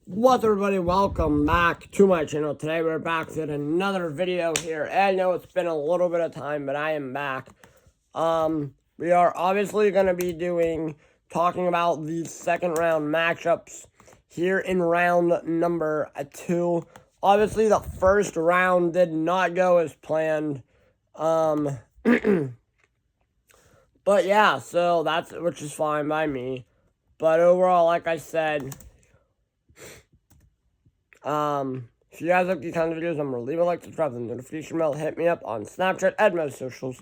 What's up, everybody? Welcome back to my channel. Today we're back with another video here. I know it's been a little bit of time, but I am back. We are obviously going to be talking about the second round matchups here in round number 2. Obviously, the first round did not go as planned. But yeah, so which is fine by me. But overall, like I said, if you guys like these kinds of videos, I'm going to leave a like, subscribe, and notification bell. Hit me up on Snapchat and my socials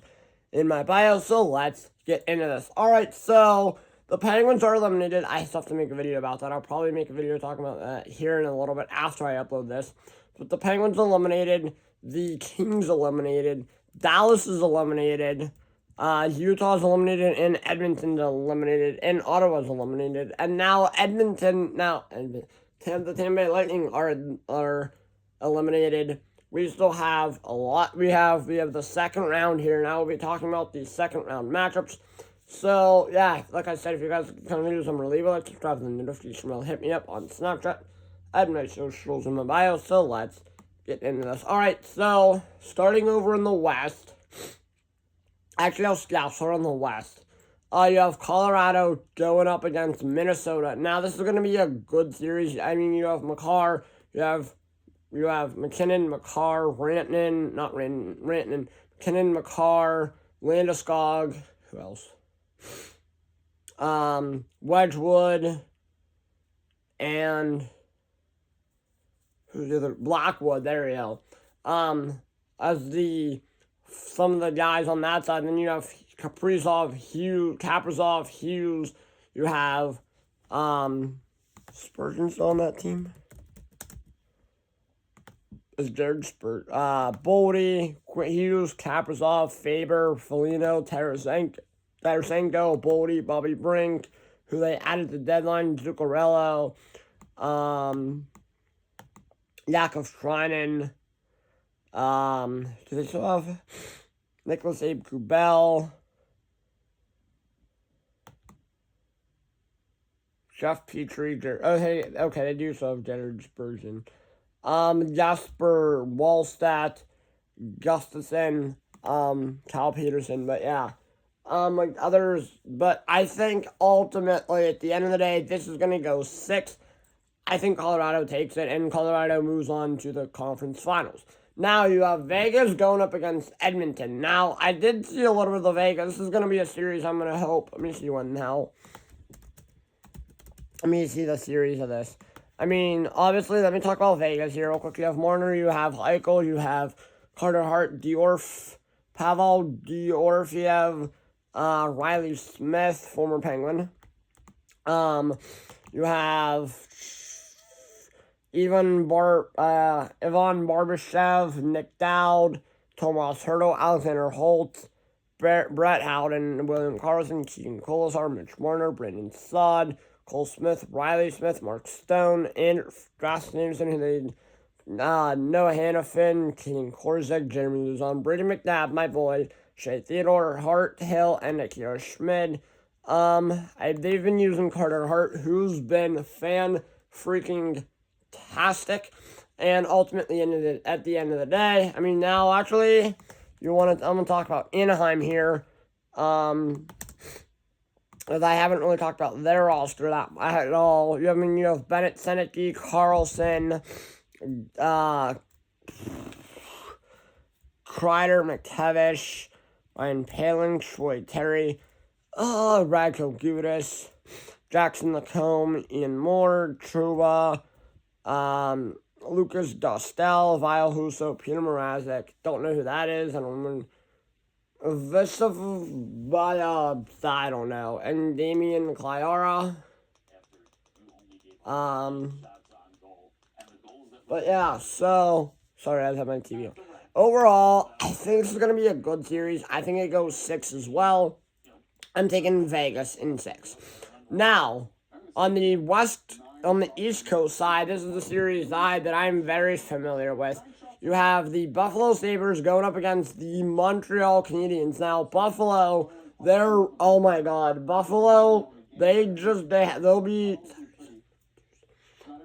in my bio. So let's get into this. Alright, so the Penguins are eliminated. I still have to make a video about that. I'll probably make a video talking about that here in a little bit after I upload this. But the Penguins eliminated. The Kings eliminated. Dallas is eliminated. Utah's eliminated, and Edmonton's eliminated, and Ottawa's eliminated. And now the Tampa Bay Lightning are eliminated. We still have a lot. We have the second round here. Now we'll be talking about the second round matchups. So yeah, like I said, if you guys like kind of videos, I'm gonna leave a like, subscribe, and the notification bell. Hit me up on Snapchat and my socials in my bio. So let's get into this. All right, so starting over in the West. Actually, I'll start on the West. You have Colorado going up against Minnesota. Now, this is going to be a good series. I mean, you have Makar, you have McKinnon, Makar, McKinnon, Makar, Landeskog, who else? Wedgwood, and who's the other? Blackwood, there you go. As some of the guys on that side, and then you have Kaprizov, Hughes, you have Spurgeon still on that team? Is Jared Spurgeon? Boldy, Hughes, Kaprizov, Faber, Foligno, Tarasenko, Boldy, Bobby Brink, who they added to the deadline, Zuccarello, Yakov Treinen, do they still have Nicholas Abe Kubel, Jeff Petrie, okay, they do still have Jared Spurgeon, Jasper Wallstat, Gustafson, Cal Peterson, but yeah, like others, but I think ultimately at the end of the day, this is going to go 6. I think Colorado takes it, and Colorado moves on to the conference finals. Now, you have Vegas going up against Edmonton. Now, I did see a little bit of the Vegas. This is going to be a series I'm going to hope. Let me see one now. Let me see the series of this. I mean, obviously, let me talk about Vegas here real quick. You have Marner, you have Eichel, you have Carter Hart, Pavel Georgiev, Riley Smith, former Penguin. You have Ivan Barbashev, Nick Dowd, Tomas Hertl, Alexander Holt, Brett Howden, William Karlsson, Keegan Kolesar, Mitch Marner, Brandon Saad, Cole Smith, Riley Smith, Mark Stone, and Rasmus Anderson, who they Noah Hannafin, Keaton Korczak, Jeremy Luzon, Brady McNabb, my boy, Shea Theodore, Hart, Hill, and Akira Schmid. They've been using Carter Hart, who's been fan-freaking-tastic, and ultimately, at the end of the day, I mean, now, actually, I'm going to talk about Anaheim here, as I haven't really talked about their roster at all. You have Bennett, Seneke, Carlson, Kreider, McTavish, Ryan Paling, Troy Terry, Radko Gudas, Jackson Lacombe, Ian Moore, Truba, Lucas Dostal, Vile Huso, Peter Mrazek. Don't know who that is. I don't remember. I don't know. And Damian Clyara. But yeah, so sorry, I have my TV on. Overall, I think this is going to be a good series. I think it goes 6 as well. I'm taking Vegas in 6. Now, on the East Coast side, this is the series side that I'm very familiar with. You have the Buffalo Sabres going up against the Montreal Canadiens. Now, Buffalo, oh my God, Buffalo, they'll be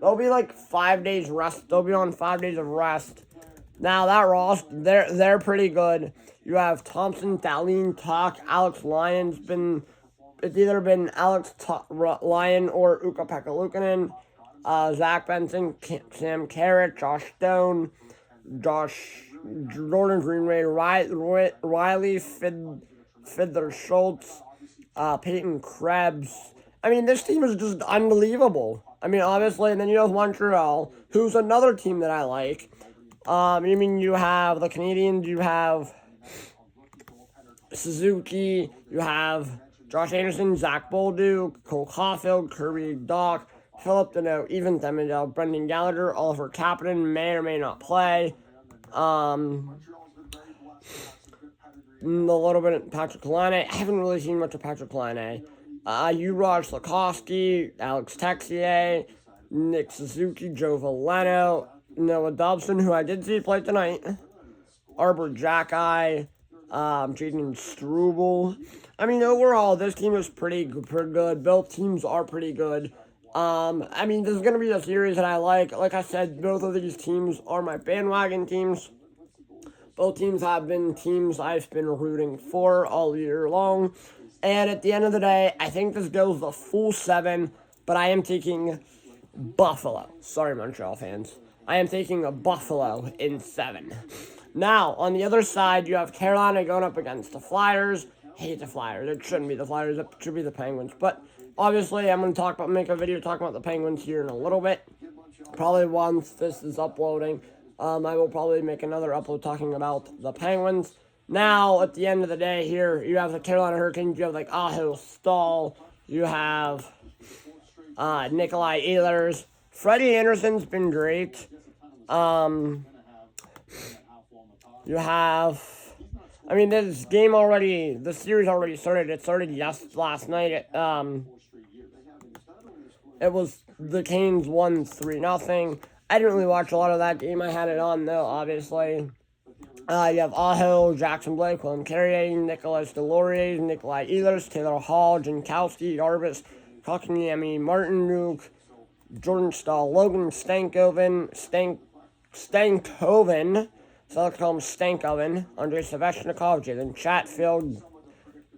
They'll be like 5 days rest. They'll be on 5 days of rest. Now that roster, they're pretty good. You have Thompson, Thalene, Talk, Alex Lyon's been. It's either been Alex Lyon or Ukko-Pekka Luukkonen. Zach Benson, Sam Carrick, Josh Stone, Jordan Greenway, Riley Fiddler Schultz, Peyton Krebs. I mean, this team is just unbelievable. I mean, obviously, and then you have Montreal, who's another team that I like. You have the Canadians, you have Suzuki, you have Josh Anderson, Zach Bolduc, Cole Caulfield, Kirby Dach, Philip Deneau, Evan Demidel, Brendan Gallagher, Oliver Kapanen may or may not play. A little bit of Patrick Laine. I haven't really seen much of Patrick Laine. Uraj Slafkovsky, Alex Texier, Nick Suzuki, Joe Veleno, Noah Dobson, who I did see play tonight, Arbor Jacki, Jaden Struble. I mean, overall, this team is pretty good. Both teams are pretty good. This is going to be a series that I like. Like I said, both of these teams are my bandwagon teams. Both teams have been teams I've been rooting for all year long. And at the end of the day, I think this goes the full 7, but I am taking Buffalo. Sorry, Montreal fans. I am taking a Buffalo in 7. Now, on the other side, you have Carolina going up against the Flyers. I hate the Flyers. It shouldn't be the Flyers. It should be the Penguins. But obviously, I'm going to make a video talking about the Penguins here in a little bit. Probably once this is uploading. I will probably make another upload talking about the Penguins. Now, at the end of the day here, you have the Carolina Hurricanes. You have like Aho Stahl. You have Nikolai Ehlers. Freddie Anderson's been great. You have, this series already started. It started last night. It was the Canes won 3-0. I didn't really watch a lot of that game. I had it on though, obviously. You have Aho, Jackson Blake, Willem Carrier, Nicolas Delorier, Nikolai Ehlers, Taylor Hall, Jankowski, Jarvis, Kotkaniemi, Martin Nuke, Jordan Stahl, Logan Stankoven, so let's call him Stankoven, Andrei Svechnikov, Jalen Chatfield,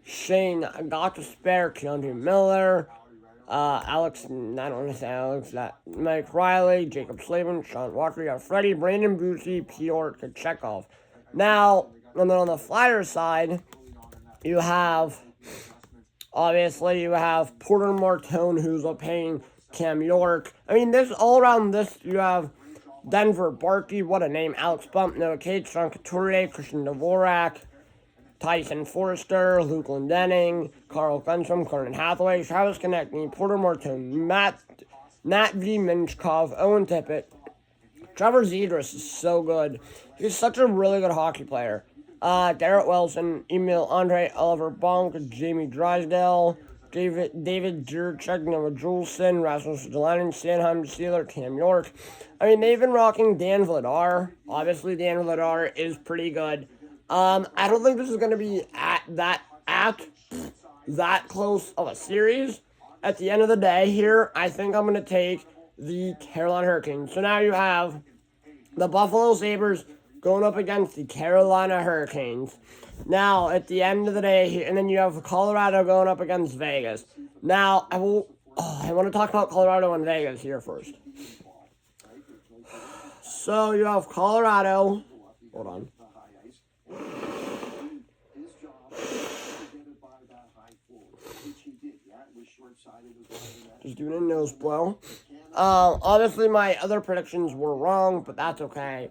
Shane Gottsberg, Keandre Miller, Mike Riley, Jacob Slavin, Sean Walker, you have Freddie, Brandon Busey, Pyotr Kochetkov. Now, and then on the Flyers side, you have Porter Martone, who's a pain, Cam York. You have Denver Barkey, what a name, Alex Bump, Noah Cage, Sean Couturier, Christian Dvorak, Tyson Forster, Luke Glendening, Carl Lundstrom, Carden Hathaway, Travis Konecny, Porter Martone, Matt V. Minchkov, Owen Tippett. Trevor Zegras is so good. He's such a really good hockey player. Garrett Wilson, Emil Andre, Oliver Bonk, Jamie Drysdale, David Jurchek, Noah Juleson, Rasmus Delanin, Sanheim Steeler, Cam York. They've been rocking Dan Vladar. Obviously, Dan Vladar is pretty good. I don't think this is going to be at that close of a series. At the end of the day here, I think I'm going to take the Carolina Hurricanes. So now you have the Buffalo Sabres going up against the Carolina Hurricanes. Now, at the end of the day, and then you have Colorado going up against Vegas. Now, I want to talk about Colorado and Vegas here first. So, you have Colorado. Hold on. Just doing a nose blow. Obviously, my other predictions were wrong, but that's okay.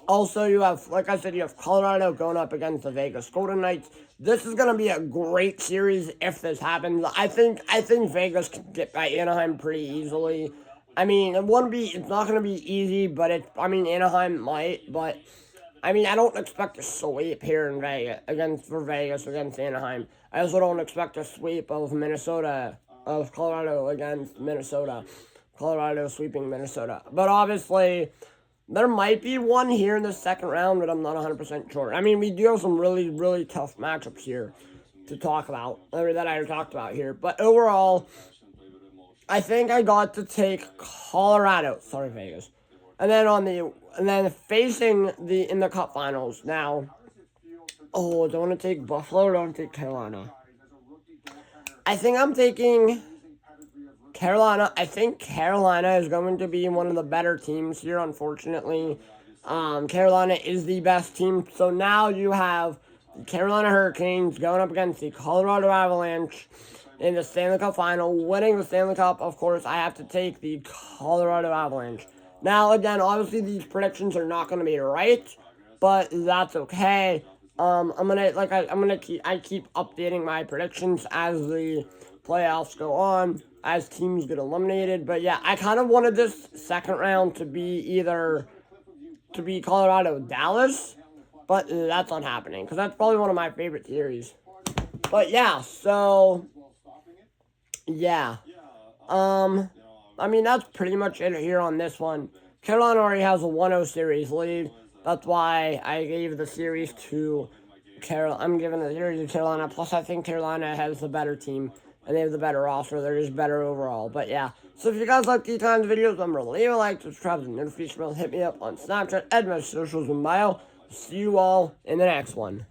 Also, you have Colorado going up against the Vegas Golden Knights. This is going to be a great series if this happens. I think Vegas can get by Anaheim pretty easily. It's not going to be easy, but Anaheim might, but I don't expect a sweep here in Vegas against Anaheim. I also don't expect a sweep of Colorado against Minnesota. Colorado sweeping Minnesota. But obviously, there might be one here in the second round, but I'm not 100% sure. We do have some really, really tough matchups here to talk about, that I talked about here. But overall, I think I got to take Colorado. Sorry, Vegas. And then facing in the Cup Finals now. Oh, do I want to take Buffalo or do I want to take Carolina? I think I'm taking Carolina. I think Carolina is going to be one of the better teams here, unfortunately. Carolina is the best team. So now you have the Carolina Hurricanes going up against the Colorado Avalanche in the Stanley Cup Final. Winning the Stanley Cup, of course, I have to take the Colorado Avalanche. Now, again, obviously these predictions are not going to be right, but that's okay. I keep updating my predictions as the playoffs go on, as teams get eliminated. But yeah, I kind of wanted this second round to be Colorado Dallas, but that's not happening because that's probably one of my favorite series. But yeah, so yeah, I mean that's pretty much it here on this one. Carolina already has a 1-0 series lead. That's why I gave the series to Carolina. I'm giving the series to Carolina. Plus, I think Carolina has the better team and they have the better roster. They're just better overall. But yeah, so if you guys like these kinds of videos, remember to leave a like, subscribe, and notification bell. Hit me up on Snapchat and my socials in bio. See you all in the next one.